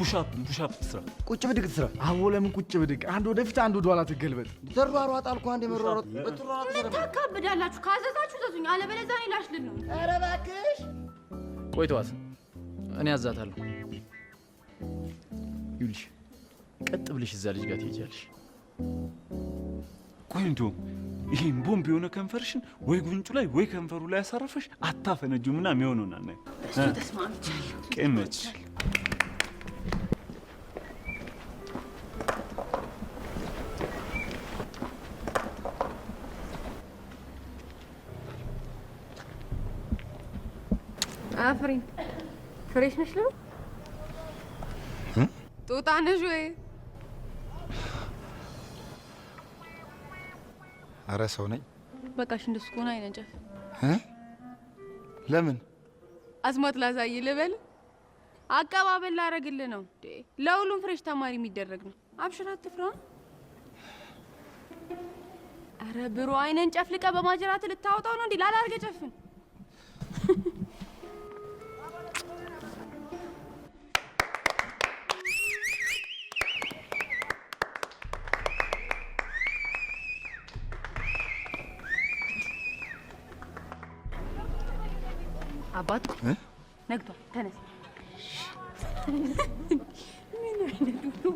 ፑሻፕ ስራ ቁጭ ብድግ ስራ አቦ ለምን ቁጭ ብድግ አንድ ወደፊት አንድ ወደ ኋላ ትገልበጥ ተሯሯጥ አልኩህ አንዴ መሯሯጥ በትሯሯጥ ታካብዳላችሁ ካዘዛችሁ ዘዙኝ አለበለዚያ እኔ ላሽልን ነው ኧረ እባክሽ ቆይ ተዋት እኔ አዛታለሁ ይልሽ ቀጥ ብለሽ እዛ ልጅ ጋር ትሄጃለሽ ቆይ እንደውም ይሄን ቦምብ የሆነ ከንፈርሽን ወይ ጉንጩ ላይ ወይ ከንፈሩ ላይ ያሳረፈሽ አታፈነጁ ምናምን የሚሆነውና ነው እሱ ተስማምቻለሁ ቀመች አፍሪን ፍሬሽ ነሽ ነው ጦጣ ነሽ ወይ ኧረ ሰው ነኝ በቃሽ እንደሱ ከሆነ አይነጨፍ ለምን አስማት ላሳይ ልበል አቀባበል ላረግልህ ነው ለሁሉም ፍሬሽ ተማሪ የሚደረግ ነው አብሽራ አትፍራ ኧረ ብሩ አይነን ጨፍልቀ በማጀራት ልታወጣው ነው እንዴ ላላርገ ጨፍን አባት ነግቷል ተነስ ምን አይነት ነው